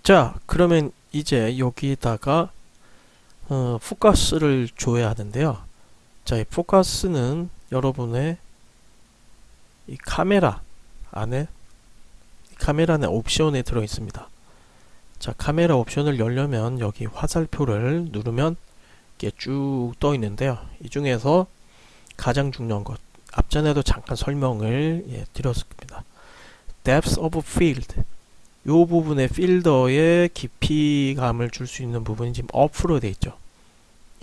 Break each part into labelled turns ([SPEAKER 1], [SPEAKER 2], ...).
[SPEAKER 1] 자, 그러면 이제 여기다가 포커스를 줘야 하는데요. 자, 이 포커스는 여러분의 이 카메라 안에 옵션에 들어 있습니다. 자, 카메라 옵션을 열려면 여기 화살표를 누르면 이게 쭉 떠 있는데요. 이 중에서 가장 중요한 것, 앞전에도 잠깐 설명을 드렸습니다. Depth of Field, 이 부분의 필더에 깊이감을 줄 수 있는 부분이 지금 off로 되어 있죠.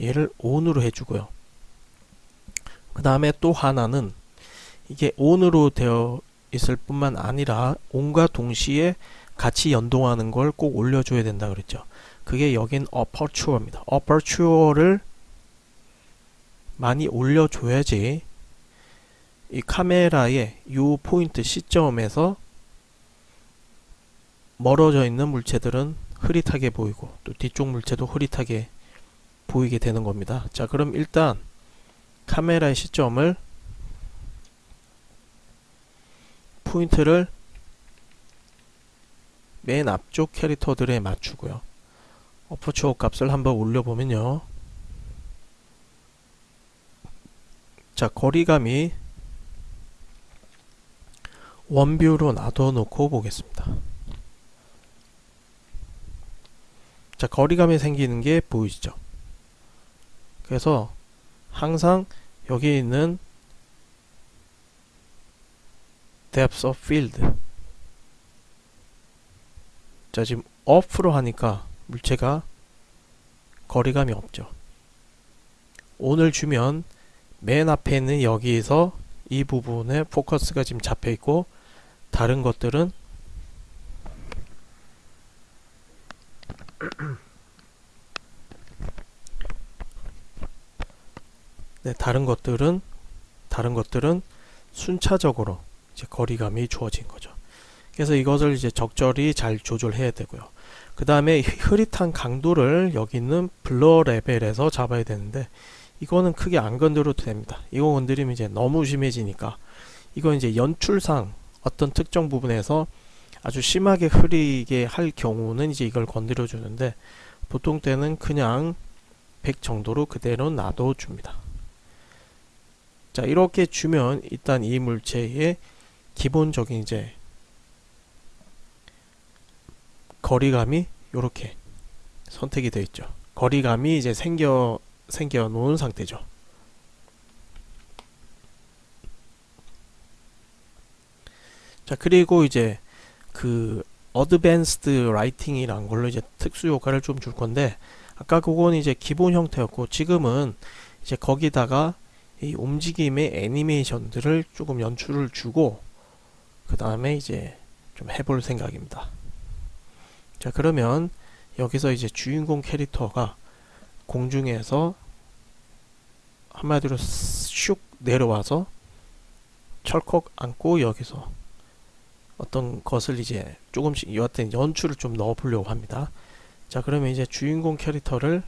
[SPEAKER 1] 얘를 on으로 해주고요. 그 다음에 또 하나는 이게 on으로 되어 있을 뿐만 아니라 on과 동시에 같이 연동하는 걸 꼭 올려줘야 된다 그랬죠. 그게 여긴 aperture입니다. aperture를 많이 올려줘야지 이 카메라의 이 포인트 시점에서 멀어져 있는 물체들은 흐릿하게 보이고 또 뒤쪽 물체도 흐릿하게 보이게 되는 겁니다. 자, 그럼 일단 카메라의 시점을 포인트를 맨 앞쪽 캐릭터들에 맞추고요. 어퍼추어 값을 한번 올려보면요. 자, 거리감이 원뷰로 놔둬놓고 보겠습니다. 자, 거리감이 생기는 게 보이시죠? 그래서 항상 여기 있는 depth of field, 자, 지금 off로 하니까 물체가 거리감이 없죠. on을 주면 맨 앞에 있는 여기에서 이 부분에 포커스가 지금 잡혀 있고 다른 것들은 네, 다른 것들은 순차적으로 이제 거리감이 주어진 거죠. 그래서 이것을 이제 적절히 잘 조절해야 되고요. 그 다음에 흐릿한 강도를 여기 있는 블러 레벨에서 잡아야 되는데 이거는 크게 안 건드려도 됩니다. 이거 건드리면 이제 너무 심해지니까 이건 이제 연출상 어떤 특정 부분에서 아주 심하게 흐리게 할 경우는 이제 이걸 건드려 주는데 보통 때는 그냥 100 정도로 그대로 놔둬 줍니다. 자, 이렇게 주면 일단 이 물체의 기본적인 이제 거리감이 이렇게 선택이 되어 있죠. 거리감이 이제 생겨 놓은 상태죠. 자, 그리고 이제 그 어드밴스드 라이팅이란 걸로 이제 특수 효과를 좀 줄 건데 아까 그건 이제 기본 형태였고 지금은 이제 거기다가 이 움직임의 애니메이션들을 조금 연출을 주고 그 다음에 이제 좀 해볼 생각입니다. 자, 그러면 여기서 이제 주인공 캐릭터가 공중에서 한마디로 슉 내려와서 철컥 앉고 여기서 어떤 것을 이제 조금씩 여하튼 연출을 좀 넣어 보려고 합니다. 자, 그러면 이제 주인공 캐릭터를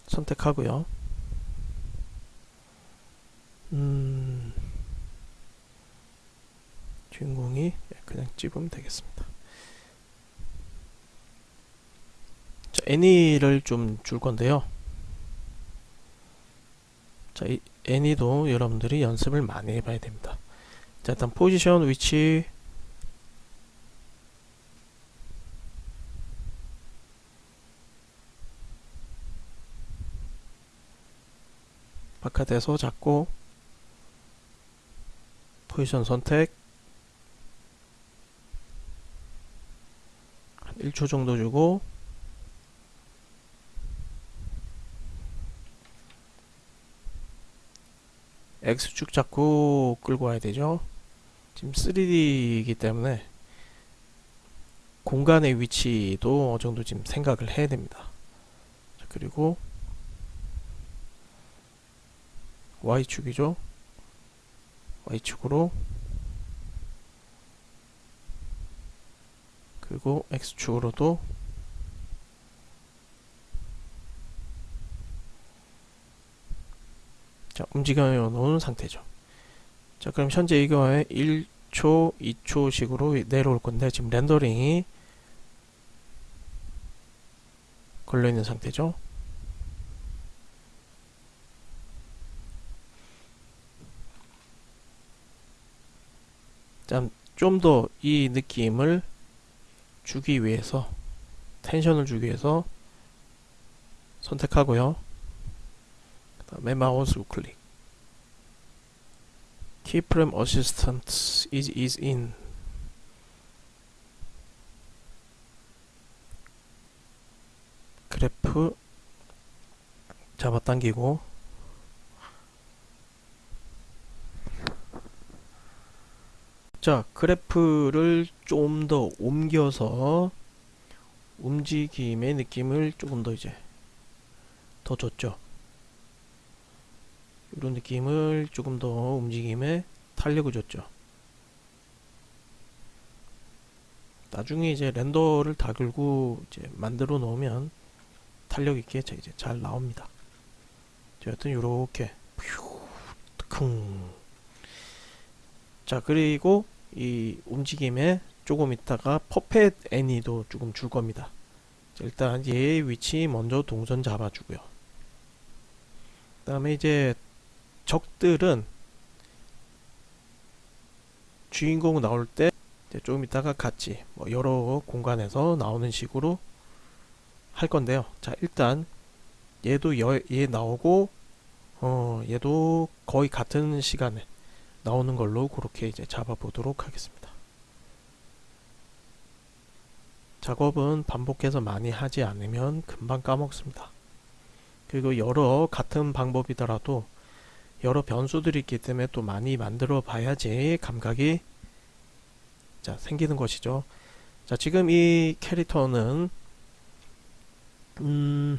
[SPEAKER 1] 선택하고요. 주인공이 그냥 찍으면 되겠습니다. 자, 애니를 좀 줄 건데요. 자, 이 애니도 여러분들이 연습을 많이 해봐야 됩니다. 자, 일단 포지션, 위치, 바깥에서 잡고 포지션 선택 한 1초 정도 주고 X축 잡고 끌고 와야 되죠. 지금 3D이기 때문에 공간의 위치도 어느 정도 지금 생각을 해야 됩니다. 자, 그리고 Y축이죠. Y축으로 그리고 X축으로도 자, 움직여 놓은 상태죠. 자, 그럼 현재 이거에 1초 1초, 2초 식으로 내려올 건데 지금 렌더링이 걸려 있는 상태죠. 좀 더 이 느낌을 주기 위해서, 텐션을 주기 위해서 선택하고요. 그 다음에 마우스 우클릭. Keyframe Assistant is in. 그래프 잡아당기고, 자, 그래프를 좀 더 옮겨서 움직임의 느낌을 조금 더 이제 더 줬죠. 이런 느낌을 조금 더 움직임에 탄력을 줬죠. 나중에 이제 렌더를 다 걸고 이제 만들어 놓으면 탄력 있게 이제 잘 나옵니다. 여하튼 요렇게 자, 그리고 이 움직임에 조금 있다가 퍼펫 애니도 조금 줄 겁니다. 자, 일단 얘의 위치 먼저 동선 잡아주고요. 그 다음에 이제 적들은 주인공 나올 때 이제 조금 있다가 같이 뭐 여러 공간에서 나오는 식으로 할 건데요. 자, 일단 얘도 얘 나오고 얘도 거의 같은 시간에 나오는 걸로 그렇게 이제 잡아보도록 하겠습니다. 작업은 반복해서 많이 하지 않으면 금방 까먹습니다. 그리고 여러 같은 방법이더라도 여러 변수들이 있기 때문에 또 많이 만들어 봐야지 감각이 자, 생기는 것이죠. 자, 지금 이 캐릭터는 이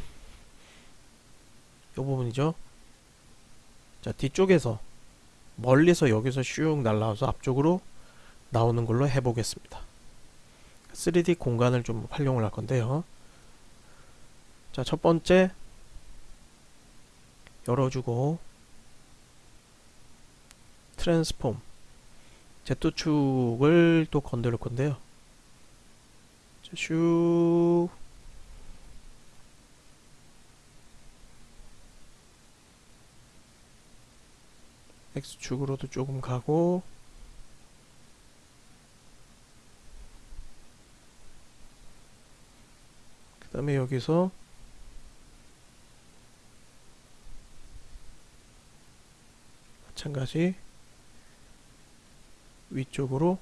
[SPEAKER 1] 부분이죠. 자, 뒤쪽에서 멀리서 여기서 슉 날라와서 앞쪽으로 나오는 걸로 해보겠습니다. 3D 공간을 좀 활용을 할 건데요. 자, 첫 번째 열어주고 트랜스폼 Z축을 또 건드릴 건데요. 자, 슉 X축으로도 조금 가고 그 다음에 여기서 마찬가지 위쪽으로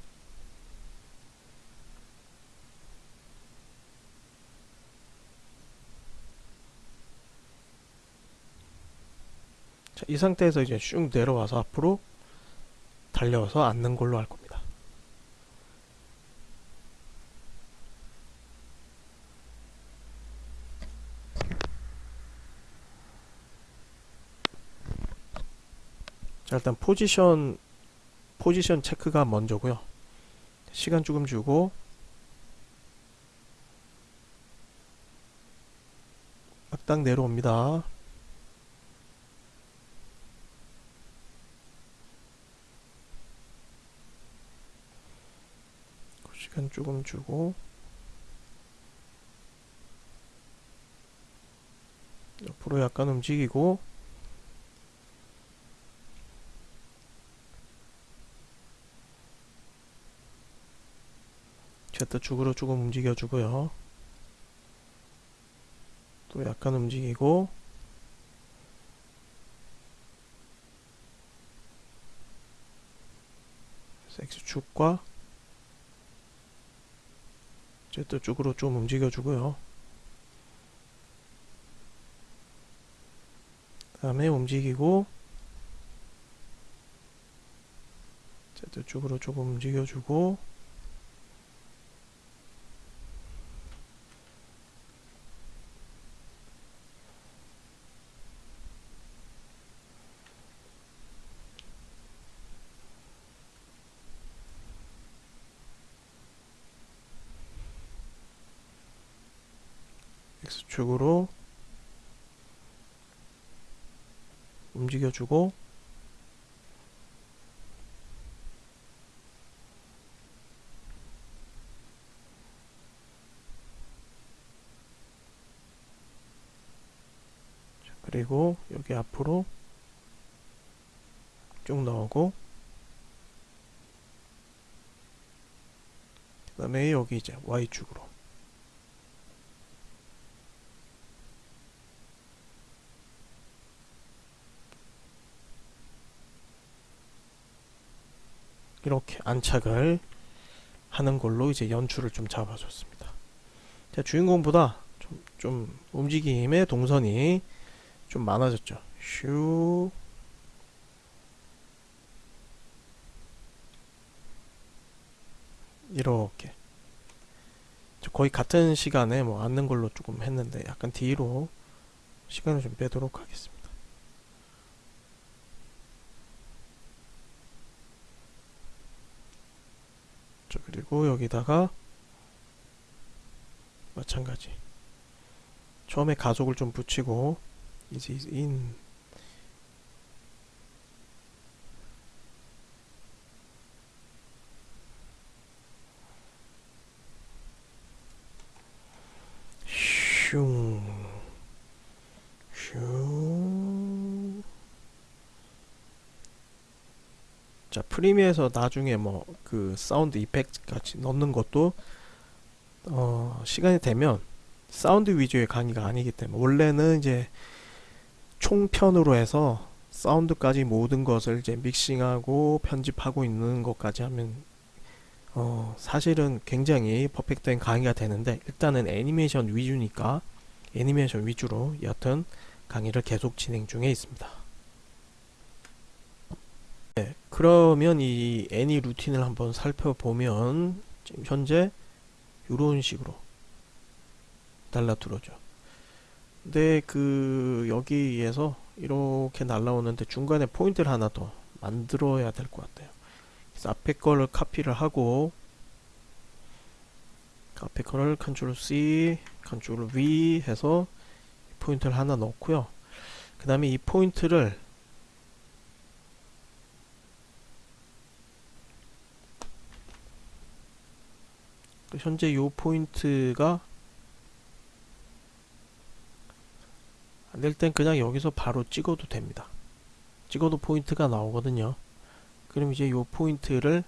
[SPEAKER 1] 자, 이 상태에서 이제 슉 내려와서 앞으로 달려서 앉는 걸로 할 겁니다. 자, 일단 포지션 체크가 먼저고요. 시간 조금 주고 딱 내려옵니다. 시간 조금 주고 옆으로 약간 움직이고 Z축으로 조금 움직여주고요. 또 약간 움직이고 X축과 Z축으로 좀 움직여주고요. 그 다음에 움직이고 Z축으로 조금 움직여주고 X축으로 움직여주고 그리고 여기 앞으로 쭉 나오고, 그 다음에 여기 이제 Y축으로 이렇게 안착을 하는 걸로 이제 연출을 좀 잡아줬습니다. 자, 주인공보다 좀 움직임의 동선이 좀 많아졌죠. 슈, 이렇게 거의 같은 시간에 뭐 앉는 걸로 조금 했는데 약간 뒤로 시간을 좀 빼도록 하겠습니다. 자, 그리고 여기다가 마찬가지 처음에 가속을 좀 붙이고 이제 인 슝 슝. 자, 프리미어에서 나중에 뭐 그 사운드 이펙트 같이 넣는 것도 시간이 되면 사운드 위주의 강의가 아니기 때문에, 원래는 이제 총편으로 해서 사운드까지 모든 것을 이제 믹싱하고 편집하고 있는 것까지 하면 사실은 굉장히 퍼펙트한 강의가 되는데, 일단은 애니메이션 위주니까 애니메이션 위주로 여튼 강의를 계속 진행 중에 있습니다. 네, 그러면 이 애니 루틴을 한번 살펴보면 지금 현재 이런 식으로 날라들어죠. 근데 그 여기에서 이렇게 날라오는데 중간에 포인트를 하나 더 만들어야 될 것 같아요. 그래서 앞에 거를 카피를 하고, 앞에 거를 컨트롤 C, 컨트롤 V 해서 포인트를 하나 넣고요. 그 다음에 이 포인트를 현재 이 포인트가 안 될 땐 그냥 여기서 바로 찍어도 됩니다. 찍어도 포인트가 나오거든요. 그럼 이제 이 포인트를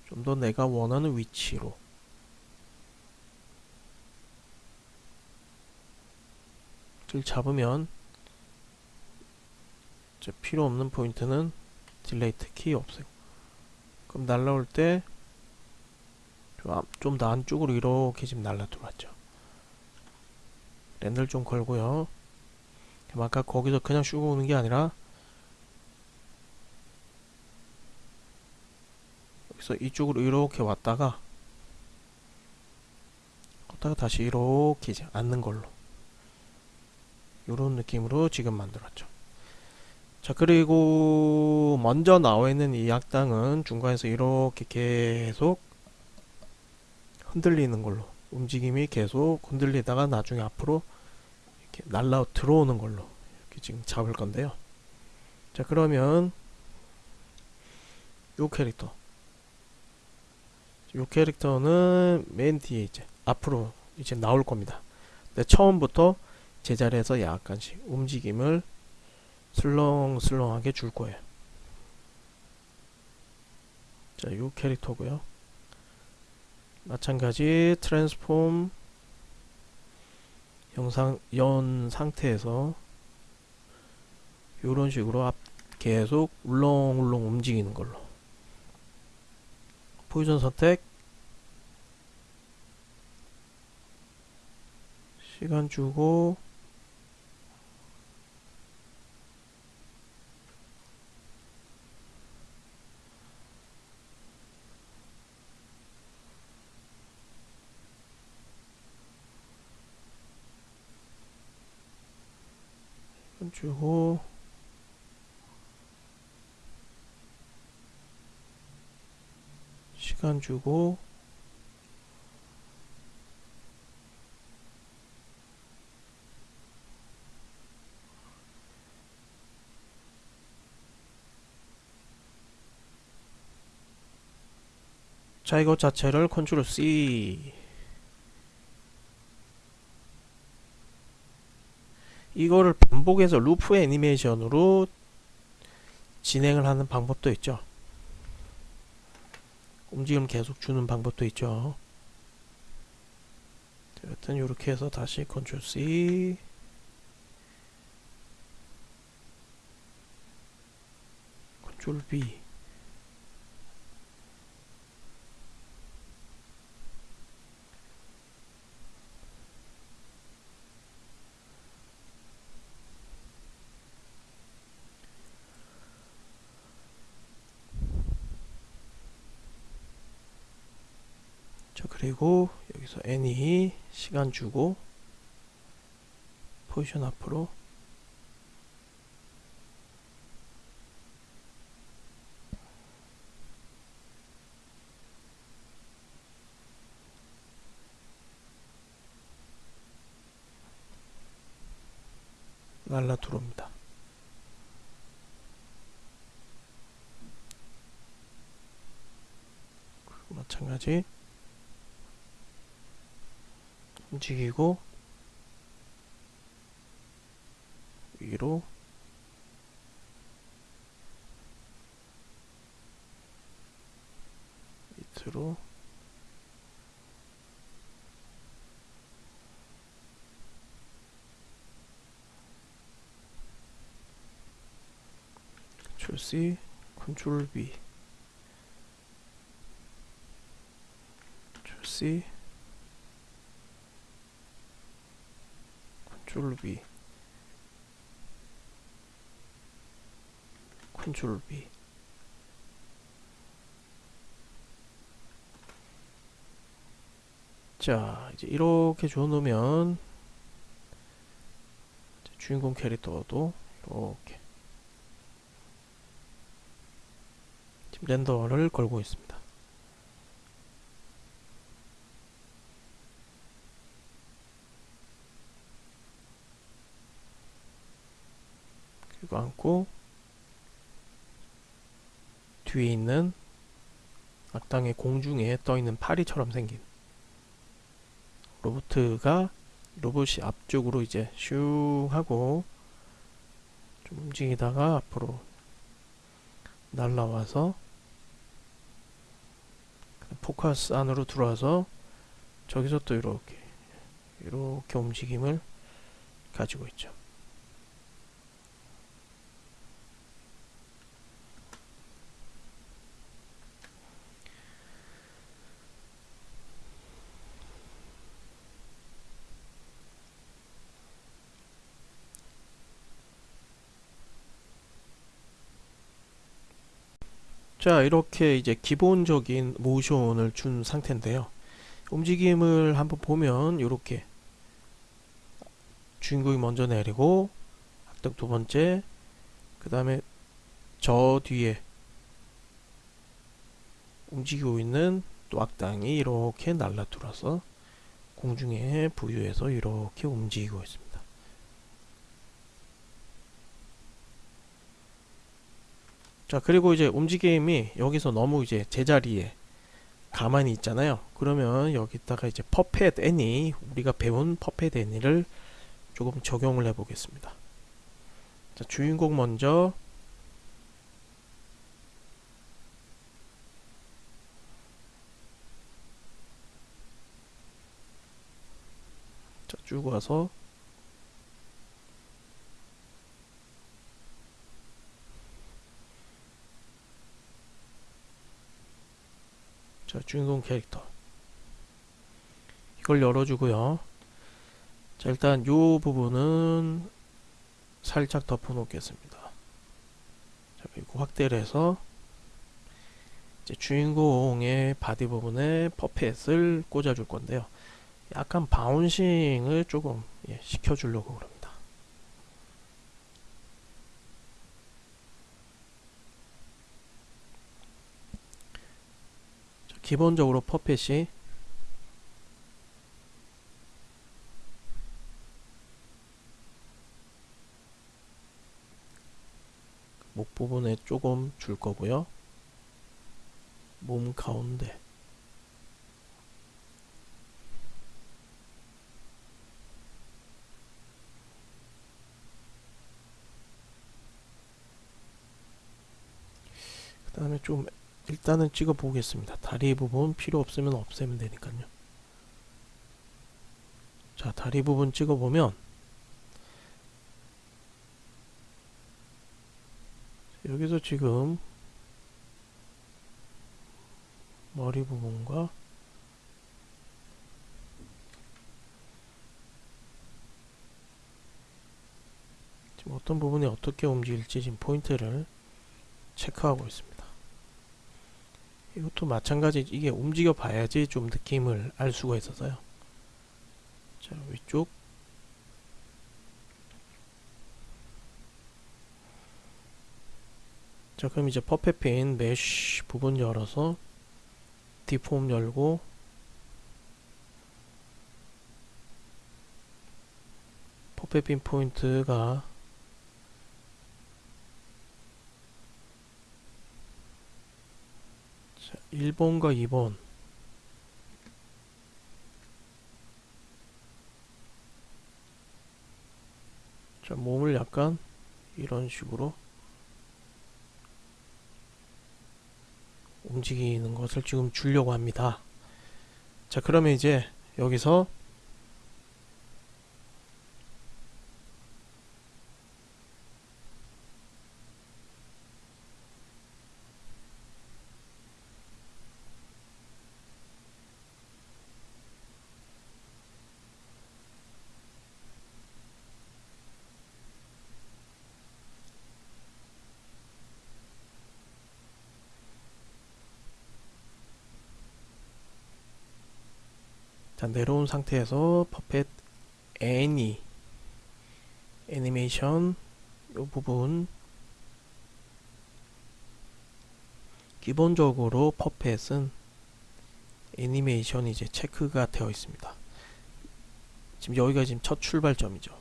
[SPEAKER 1] 좀 더 내가 원하는 위치로 잡으면 이제 필요 없는 포인트는 딜레이트 키 없애고, 그럼 날라올 때 좀 더 안쪽으로 이렇게 지금 날라 들어왔죠. 랜드를 좀 걸고요. 아까 거기서 그냥 슈고 오는 게 아니라 여기서 이쪽으로 이렇게 왔다가 다시 이렇게 이제 앉는 걸로, 이런 느낌으로 지금 만들었죠. 자, 그리고 먼저 나와 있는 이 악당은 중간에서 이렇게 계속 흔들리는 걸로, 움직임이 계속 흔들리다가 나중에 앞으로 이렇게 날라 들어오는 걸로 이렇게 지금 잡을 건데요. 자, 그러면 요 캐릭터는 맨 뒤에 이제 앞으로 이제 나올 겁니다. 근데 처음부터 제자리에서 약간씩 움직임을 슬렁슬렁하게 줄 거예요. 자, 요 캐릭터고요. 마찬가지 트랜스폼 영상 연 상태에서 요런 식으로 앞 계속 울렁울렁 움직이는 걸로, 포지션 선택, 시간 주고 주고 시간 주고 자, 이것 자체를 컨트롤 C, 이거를 반복해서 루프 애니메이션으로 진행을 하는 방법도 있죠. 움직임 계속 주는 방법도 있죠. 여튼 이렇게 해서 다시 컨트롤 C, 컨트롤 V. 자, 그리고 여기서 N이 시간 주고 포지션 앞으로 날라 들어옵니다. 마찬가지 움직이고 위로 밑으로 컨트롤 C, 컨트롤 V, 컨트롤 C, 컨트롤 V, 컨트롤 V. 자, 이제 이렇게 줘놓으면 주인공 캐릭터도 이렇게 지금 렌더를 걸고 있습니다. 그리고 안고 뒤에 있는 악당의 공중에 떠있는 파리처럼 생긴 로봇이 앞쪽으로 이제 슝 하고 좀 움직이다가 앞으로 날라와서 포커스 안으로 들어와서 저기서 또 이렇게 움직임을 가지고 있죠. 자, 이렇게 이제 기본적인 모션을 준 상태인데요. 움직임을 한번 보면 이렇게 주인공이 먼저 내리고 악당 두 번째, 그 다음에 저 뒤에 움직이고 있는 또 악당이 이렇게 날라들어서 공중에 부유해서 이렇게 움직이고 있습니다. 자, 그리고 이제 움직임이 여기서 너무 이제 제자리에 가만히 있잖아요. 그러면 여기다가 이제 퍼펫 애니, 우리가 배운 퍼펫 애니를 조금 적용을 해 보겠습니다. 자, 주인공 먼저 자, 쭉 와서 자, 주인공 캐릭터 이걸 열어주고요. 자, 일단 요 부분은 살짝 덮어 놓겠습니다. 자, 그리고 확대를 해서 이제 주인공의 바디 부분에 퍼펫을 꽂아줄 건데요. 약간 바운싱을 조금 시켜주려고 그럽니다. 자, 기본적으로 퍼펫이 목 부분에 조금 줄 거고요. 몸 가운데 그 다음에 좀 일단은 찍어 보겠습니다. 다리 부분 필요 없으면 없애면 되니까요. 자, 다리 부분 찍어 보면 여기서 지금 머리 부분과 지금 어떤 부분이 어떻게 움직일지 지금 포인트를 체크하고 있습니다. 이것도 마찬가지, 이게 움직여 봐야지 좀 느낌을 알 수가 있어서요. 자, 위쪽 자, 그럼 이제 퍼펫핀 메쉬 부분 열어서 디폼 열고 퍼펫핀 포인트가 자, 1번과 2번 자, 몸을 약간 이런 식으로 움직이는 것을 지금 주려고 합니다. 자, 그러면 이제 여기서 자, 내려온 상태에서 퍼펫 애니메이션 이 부분 기본적으로 퍼펫은 애니메이션이 이제 체크가 되어 있습니다. 지금 여기가 지금 첫 출발점이죠.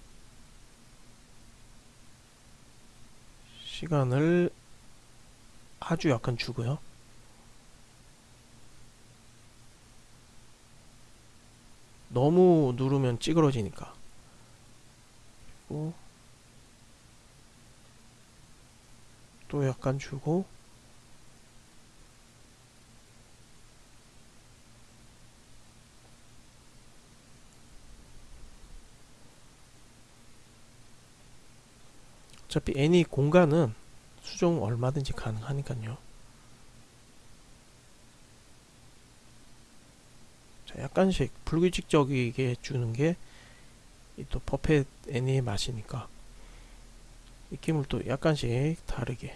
[SPEAKER 1] 시간을 아주 약간 주고요. 너무 누르면 찌그러지니까. 그리고 또 약간 주고 어차피 애니 공간은 수정 얼마든지 가능하니까요. 자, 약간씩 불규칙적이게 주는 게 또 퍼펫 애니의 맛이니까 느낌을 또 약간씩 다르게.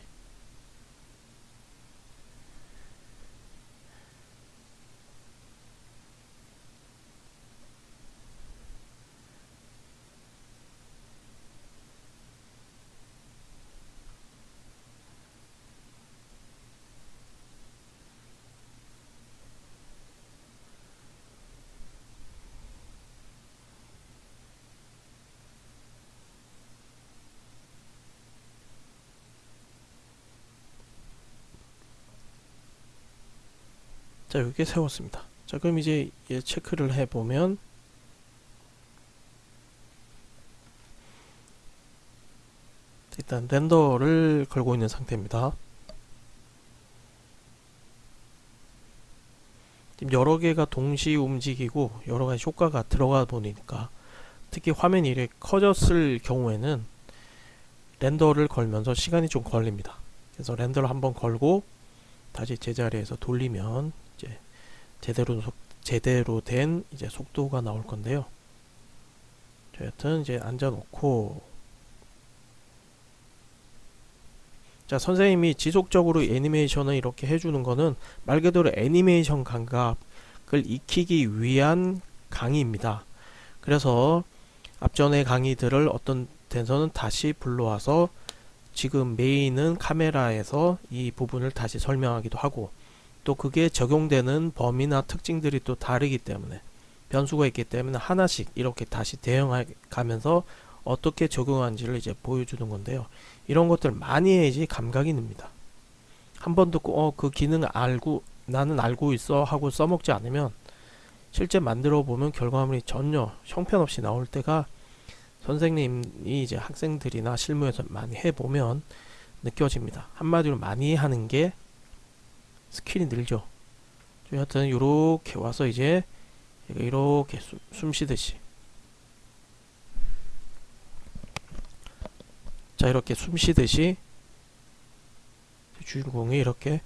[SPEAKER 1] 자, 이렇게 세웠습니다. 자, 그럼 이제 얘 체크를 해보면 일단 렌더를 걸고 있는 상태입니다. 지금 여러 개가 동시 움직이고 여러 가지 효과가 들어가 보니까 특히 화면이 이렇게 커졌을 경우에는 렌더를 걸면서 시간이 좀 걸립니다. 그래서 렌더를 한번 걸고 다시 제자리에서 돌리면 이제 제대로 된 이제 속도가 나올 건데요. 자, 여튼 이제 앉아놓고 자, 선생님이 지속적으로 애니메이션을 이렇게 해주는 거는 말 그대로 애니메이션 감각을 익히기 위한 강의입니다. 그래서 앞전의 강의들을 어떤 데서는 다시 불러와서 지금 메인은 카메라에서 이 부분을 다시 설명하기도 하고 또 그게 적용되는 범위나 특징들이 또 다르기 때문에 변수가 있기 때문에 하나씩 이렇게 다시 대응해 가면서 어떻게 적용하는지를 이제 보여주는 건데요. 이런 것들 많이 해야지 감각이 납니다. 한 번 듣고 그 기능 알고 나는 알고 있어 하고 써먹지 않으면 실제 만들어 보면 결과물이 전혀 형편없이 나올 때가 선생님이 이제 학생들이나 실무에서 많이 해보면 느껴집니다. 한마디로 많이 하는 게 스킬이 늘죠. 여하튼 요렇게 와서 이제 얘가 이렇게 숨 쉬듯이, 자 이렇게 숨 쉬듯이 주인공이 이렇게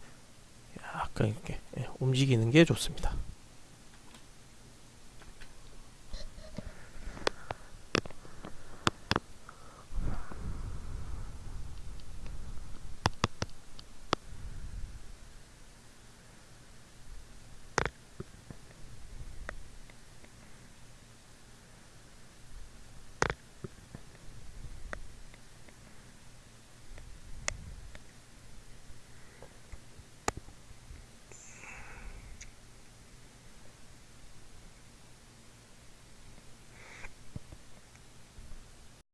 [SPEAKER 1] 약간 이렇게 움직이는 게 좋습니다.